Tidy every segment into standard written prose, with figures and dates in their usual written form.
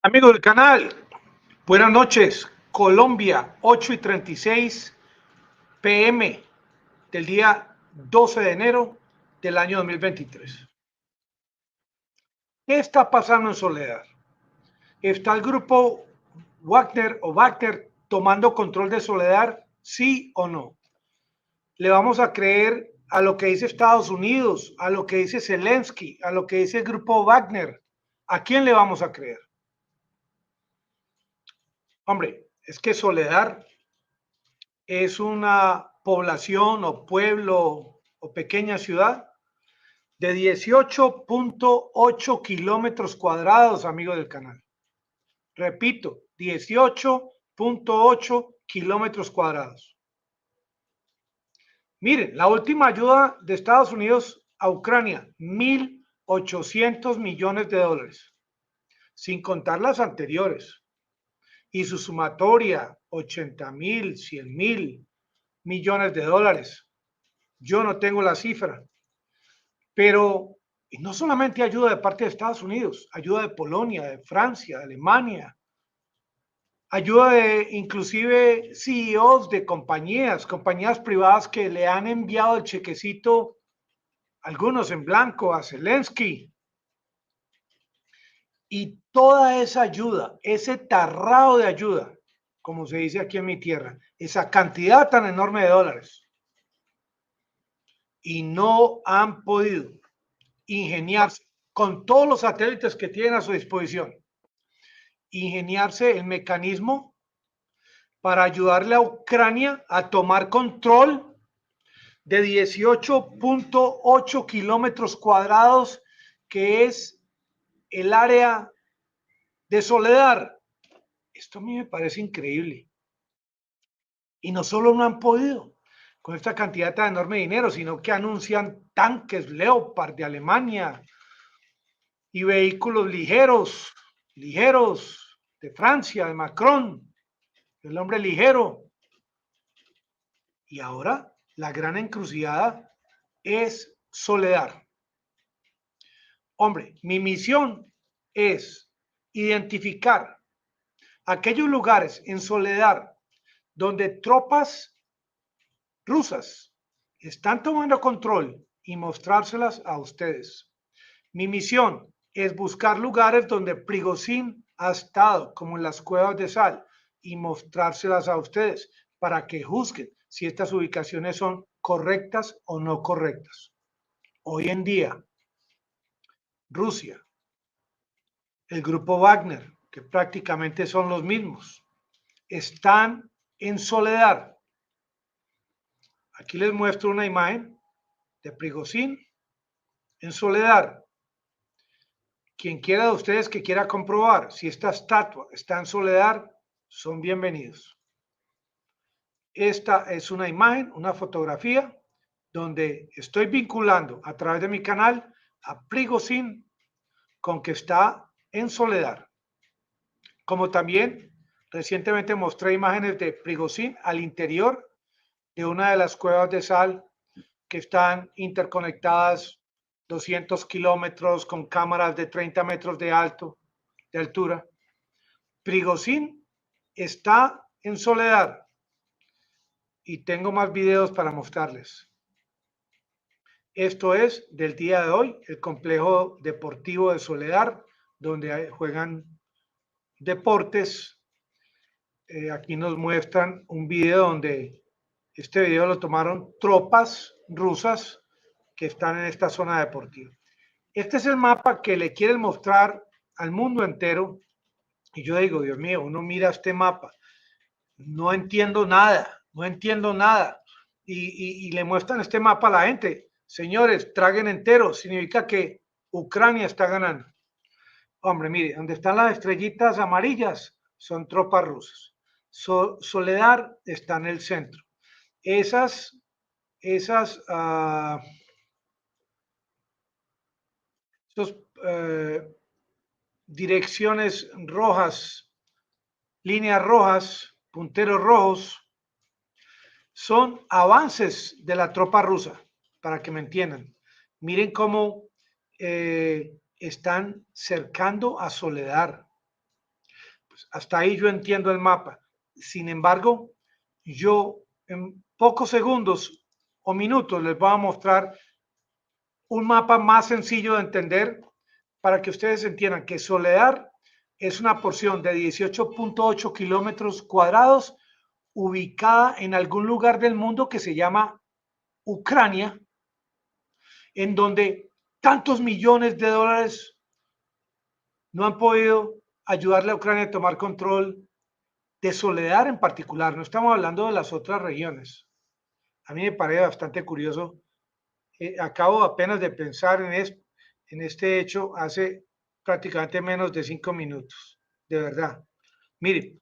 Amigos del canal, buenas noches. Colombia, 8:36 p.m. del día 12 de enero del año 2023. ¿Qué está pasando en Soledar? ¿Está el grupo Wagner tomando control de Soledar? ¿Sí o no? ¿Le vamos a creer a lo que dice Estados Unidos, a lo que dice Zelensky, a lo que dice el grupo Wagner? ¿A quién le vamos a creer? Hombre, es que Soledar es una población o pueblo o pequeña ciudad de 18.8 kilómetros cuadrados, amigos del canal. Repito, 18.8 kilómetros cuadrados. Miren, la última ayuda de Estados Unidos a Ucrania, 1.800 millones de dólares, sin contar las anteriores. Y su sumatoria, 80.000, 100.000 millones de dólares. Yo no tengo la cifra, pero no solamente ayuda de parte de Estados Unidos, ayuda de Polonia, de Francia, de Alemania, ayuda de inclusive CEOs de compañías privadas que le han enviado el chequecito, algunos en blanco, a Zelensky. Y toda esa ayuda, ese tarrao de ayuda, como se dice aquí en mi tierra, esa cantidad tan enorme de dólares, y no han podido ingeniarse con todos los satélites que tienen a su disposición, ingeniarse el mecanismo para ayudarle a Ucrania a tomar control de 18.8 kilómetros cuadrados, que es el área de Soledar. Esto a mí me parece increíble. Y no solo no han podido con esta cantidad tan enorme de dinero, sino que anuncian tanques Leopard de Alemania y vehículos ligeros de Francia, de Macron, el hombre ligero. Y ahora la gran encrucijada es Soledar. Hombre, mi misión es identificar aquellos lugares en Soledar donde tropas rusas están tomando control y mostrárselas a ustedes. Mi misión es buscar lugares donde Prigozhin ha estado, como en las cuevas de sal, y mostrárselas a ustedes para que juzguen si estas ubicaciones son correctas o no correctas. Hoy en día, Rusia, el grupo Wagner, que prácticamente son los mismos, están en Soledar. Aquí les muestro una imagen de Prigozhin en Soledar. Quien quiera de ustedes que quiera comprobar si esta estatua está en Soledar, son bienvenidos. Esta es una imagen, una fotografía, donde estoy vinculando a través de mi canal a Prigozhin con que está en Soledar. Como también recientemente mostré imágenes de Prigozhin al interior de una de las cuevas de sal que están interconectadas 200 kilómetros con cámaras de 30 metros de altura. Prigozhin está en Soledar y tengo más videos para mostrarles. Esto es del día de hoy, el complejo deportivo de Soledar, donde juegan deportes. Aquí nos muestran un video donde este video lo tomaron tropas rusas que están en esta zona deportiva. Este es el mapa que le quieren mostrar al mundo entero. Y yo digo, Dios mío, uno mira este mapa, no entiendo nada, no entiendo nada. Y le muestran este mapa a la gente. Señores, traguen entero, significa que Ucrania está ganando. Hombre, mire, donde están las estrellitas amarillas son tropas rusas. Soledar está en el centro. Esas esos, direcciones rojas, líneas rojas, punteros rojos, son avances de la tropa rusa, para que me entiendan. Miren cómo están cercando a Soledar. Hasta ahí yo entiendo el mapa. Sin embargo, yo en pocos segundos o minutos les voy a mostrar un mapa más sencillo de entender para que ustedes entiendan que Soledar es una porción de 18.8 kilómetros cuadrados ubicada en algún lugar del mundo que se llama Ucrania, en donde tantos millones de dólares no han podido ayudarle a Ucrania a tomar control de Soledar en particular. No estamos hablando de las otras regiones. A mí me parece bastante curioso. Acabo apenas de pensar en este hecho hace prácticamente menos de 5 minutos. De verdad. Miren,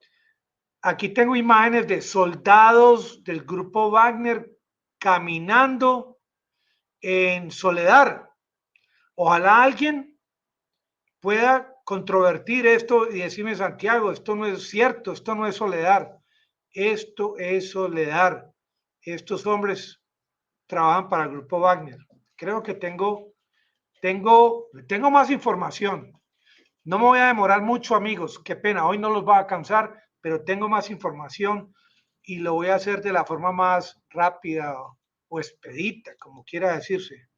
aquí tengo imágenes de soldados del grupo Wagner caminando en Soledar. Ojalá alguien pueda controvertir esto y decirme, Santiago, esto no es cierto, esto no es Soledar, esto es Soledar. Estos hombres trabajan para el grupo Wagner. Creo que tengo más información. No me voy a demorar mucho, amigos. Qué pena, hoy no los va a cansar, pero tengo más información y lo voy a hacer de la forma más rápida o expedita, como quiera decirse.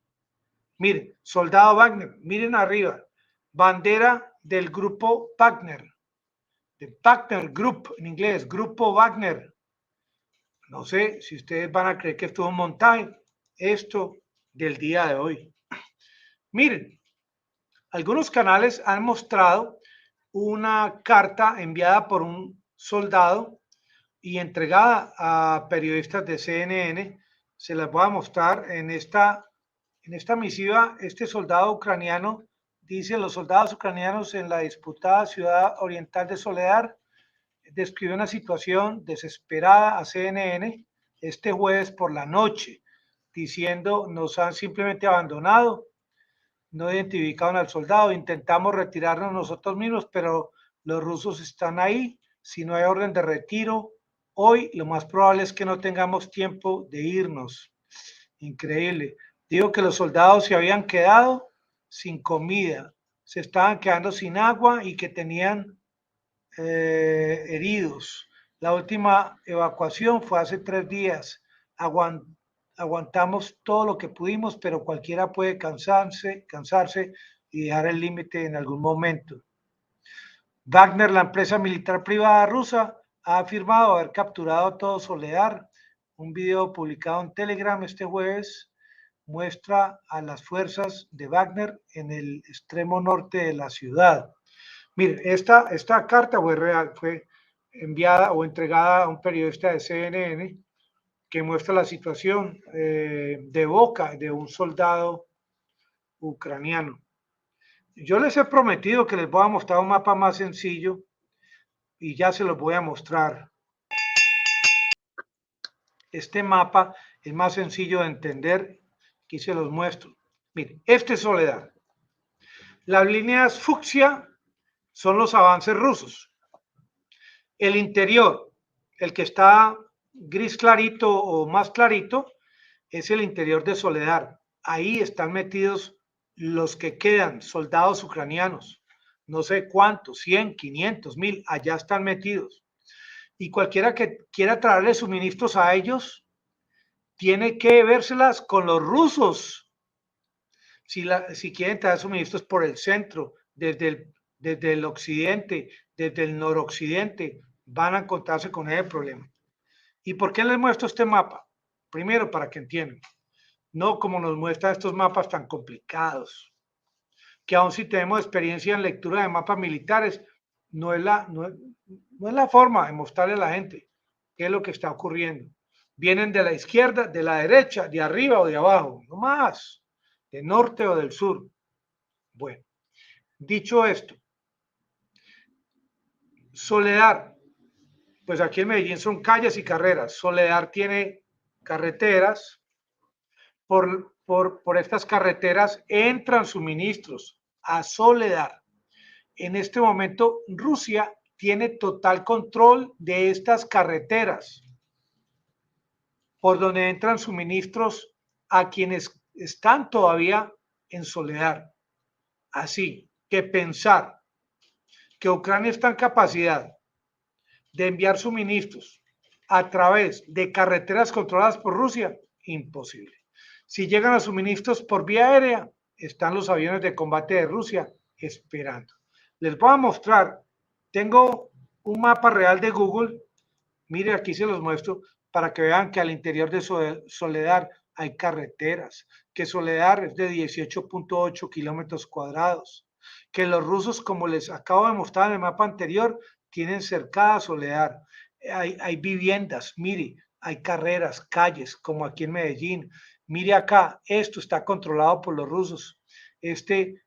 Miren, soldado Wagner, miren arriba, bandera del grupo Wagner, de Wagner Group en inglés, grupo Wagner. No sé si ustedes van a creer que esto es un montaje, esto del día de hoy. Miren, algunos canales han mostrado una carta enviada por un soldado y entregada a periodistas de CNN. Se las voy a mostrar en esta misiva. Este soldado ucraniano dice: los soldados ucranianos en la disputada ciudad oriental de Soledar describió una situación desesperada a CNN este jueves por la noche, diciendo: nos han simplemente abandonado, no identificaron al soldado, intentamos retirarnos nosotros mismos, pero los rusos están ahí. Si no hay orden de retiro hoy, lo más probable es que no tengamos tiempo de irnos. Increíble. Digo que los soldados se habían quedado sin comida, se estaban quedando sin agua y que tenían heridos. La última evacuación fue hace 3 días. Aguantamos todo lo que pudimos, pero cualquiera puede cansarse y dejar el límite en algún momento. Wagner, la empresa militar privada rusa, ha afirmado haber capturado todo Soledar. Un video publicado en Telegram este jueves muestra a las fuerzas de Wagner en el extremo norte de la ciudad. Mire, esta carta fue enviada o entregada a un periodista de CNN que muestra la situación de boca de un soldado ucraniano. Yo les he prometido que les voy a mostrar un mapa más sencillo y ya se los voy a mostrar. Este mapa es más sencillo de entender. Aquí se los muestro. Miren, este es Soledar. Las líneas fucsia son los avances rusos. El interior, el que está gris clarito o más clarito, es el interior de Soledar. Ahí están metidos los que quedan, soldados ucranianos. No sé cuántos, 100, 500, 1000, allá están metidos. Y cualquiera que quiera traerle suministros a ellos, tiene que vérselas con los rusos. Si quieren traer suministros por el centro, desde el occidente, desde el noroccidente, van a encontrarse con ese problema. ¿Y por qué les muestro este mapa? Primero, para que entiendan. No como nos muestran estos mapas tan complicados, que aun si tenemos experiencia en lectura de mapas militares, no es la forma de mostrarle a la gente qué es lo que está ocurriendo. Vienen de la izquierda, de la derecha, de arriba o de abajo, no más, de norte o del sur. Bueno, dicho esto, Soledar, pues aquí en Medellín son calles y carreras. Soledar tiene carreteras. Por estas carreteras entran suministros a Soledar. En este momento, Rusia tiene total control de estas carreteras por donde entran suministros a quienes están todavía en Soledar. Así que pensar que Ucrania está en capacidad de enviar suministros a través de carreteras controladas por Rusia, imposible. Si llegan los suministros por vía aérea, están los aviones de combate de Rusia esperando. Les voy a mostrar, tengo un mapa real de Google, mire aquí se los muestro, para que vean que al interior de Soledar hay carreteras, que Soledar es de 18.8 kilómetros cuadrados, que los rusos, como les acabo de mostrar en el mapa anterior, tienen cercada Soledar, hay viviendas, mire, hay carreras, calles, como aquí en Medellín, mire acá, esto está controlado por los rusos, este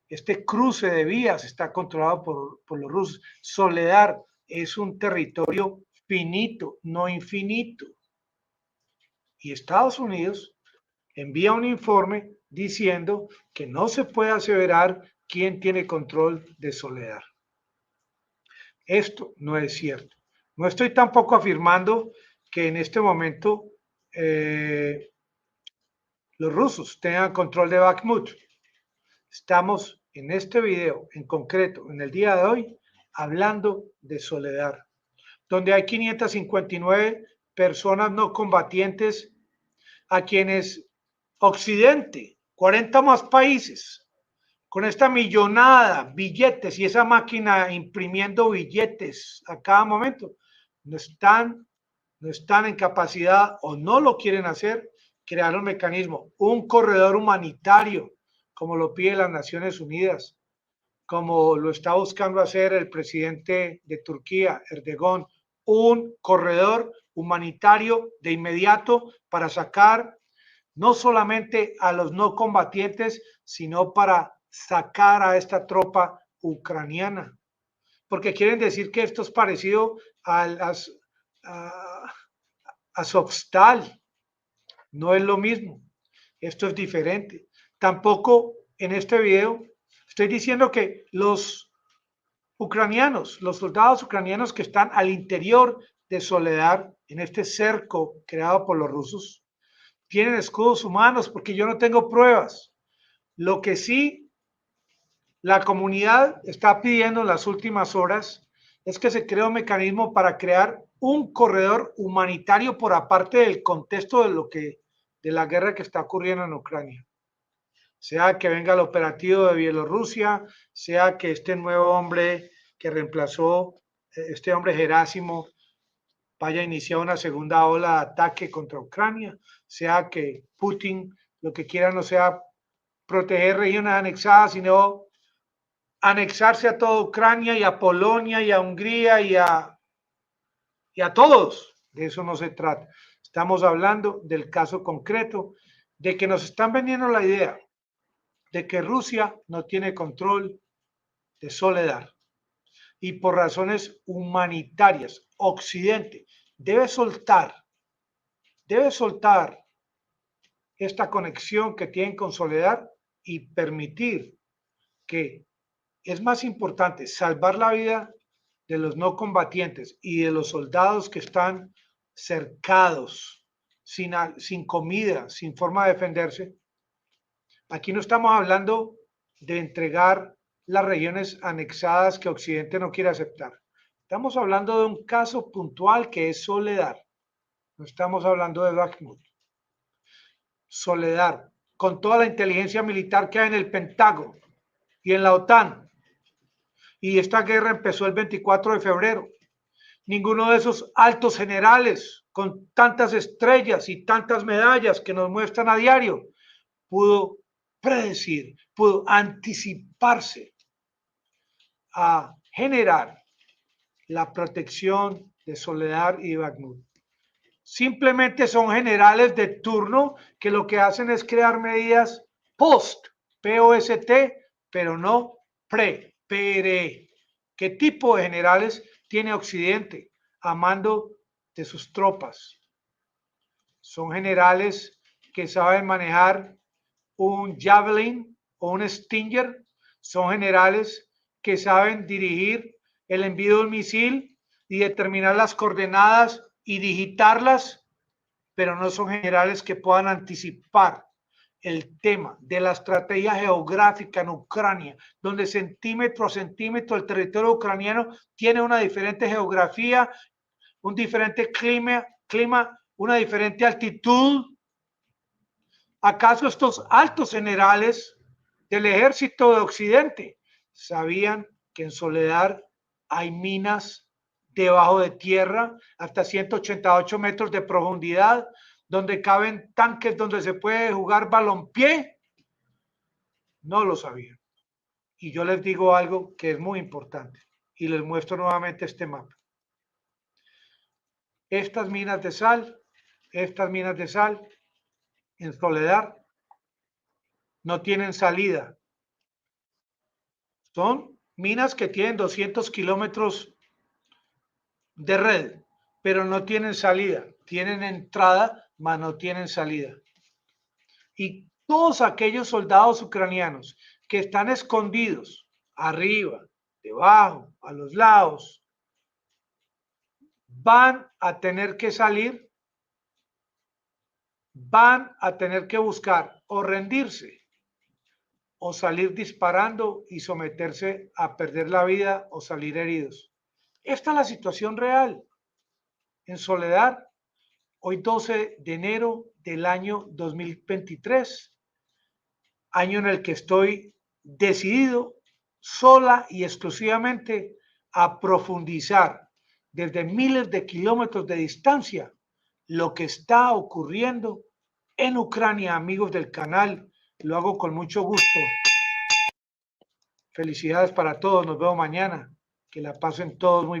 cruce de vías está controlado por los rusos, Soledar es un territorio finito, no infinito. Y Estados Unidos envía un informe diciendo que no se puede aseverar quién tiene control de Soledar. Esto no es cierto. No estoy tampoco afirmando que en este momento los rusos tengan control de Bakhmut. Estamos en este video, en concreto, en el día de hoy, hablando de Soledar, donde hay 559 personas no combatientes a quienes Occidente, 40 más países, con esta millonada, billetes y esa máquina imprimiendo billetes a cada momento, no están en capacidad o no lo quieren hacer, crear un mecanismo, un corredor humanitario, como lo pide las Naciones Unidas, como lo está buscando hacer el presidente de Turquía, Erdogan, un corredor humanitario de inmediato para sacar no solamente a los no combatientes, sino para sacar a esta tropa ucraniana. Porque quieren decir que esto es parecido a Azovstal. No es lo mismo. Esto es diferente. Tampoco en este video estoy diciendo que los ucranianos, los soldados ucranianos que están al interior de Soledar, en este cerco creado por los rusos, tienen escudos humanos, porque yo no tengo pruebas. Lo que sí la comunidad está pidiendo en las últimas horas es que se cree un mecanismo para crear un corredor humanitario por aparte del contexto de la guerra que está ocurriendo en Ucrania. Sea que venga el operativo de Bielorrusia, sea que este nuevo hombre que reemplazó, este hombre Gerásimo, vaya a iniciar una segunda ola de ataque contra Ucrania, sea que Putin lo que quiera no sea proteger regiones anexadas, sino anexarse a toda Ucrania y a Polonia y a Hungría y a todos. De eso no se trata. Estamos hablando del caso concreto de que nos están vendiendo la idea de que Rusia no tiene control de Soledar y por razones humanitarias, Occidente debe soltar esta conexión que tienen con Soledar y permitir que es más importante salvar la vida de los no combatientes y de los soldados que están cercados, sin comida, sin forma de defenderse. Aquí no estamos hablando de entregar las regiones anexadas que Occidente no quiere aceptar. Estamos hablando de un caso puntual que es Soledar. No estamos hablando de Bakhmut. Soledar, con toda la inteligencia militar que hay en el Pentágono y en la OTAN. Y esta guerra empezó el 24 de febrero. Ninguno de esos altos generales con tantas estrellas y tantas medallas que nos muestran a diario pudo predecir, pudo anticiparse a generar la protección de Soledar y Bakhmut. Simplemente son generales de turno que lo que hacen es crear medidas post, P-O-S-T, pero no pre, PRE. ¿Qué tipo de generales tiene Occidente a mando de sus tropas? Son generales que saben manejar un Javelin o un Stinger, son generales que saben dirigir el envío del misil y determinar las coordenadas y digitarlas, pero no son generales que puedan anticipar el tema de la estrategia geográfica en Ucrania, donde centímetro a centímetro el territorio ucraniano tiene una diferente geografía un diferente clima, una diferente altitud. ¿Acaso estos altos generales del ejército de Occidente sabían que en Soledar hay minas debajo de tierra hasta 188 metros de profundidad, donde caben tanques donde se puede jugar balompié? No lo sabían. Y yo les digo algo que es muy importante y les muestro nuevamente este mapa. Estas minas de sal en Soledar no tienen salida. Son minas que tienen 200 kilómetros de red, pero no tienen salida. Tienen entrada, mas no tienen salida. Y todos aquellos soldados ucranianos que están escondidos arriba, debajo, a los lados, van a tener que salir, van a tener que buscar o rendirse o salir disparando y someterse a perder la vida o salir heridos. Esta es la situación real en Soledar, hoy 12 de enero del año 2023, año en el que estoy decidido sola y exclusivamente a profundizar desde miles de kilómetros de distancia lo que está ocurriendo en Ucrania. Amigos del canal, lo hago con mucho gusto. Felicidades para todos, nos vemos mañana, que la pasen todos muy bien.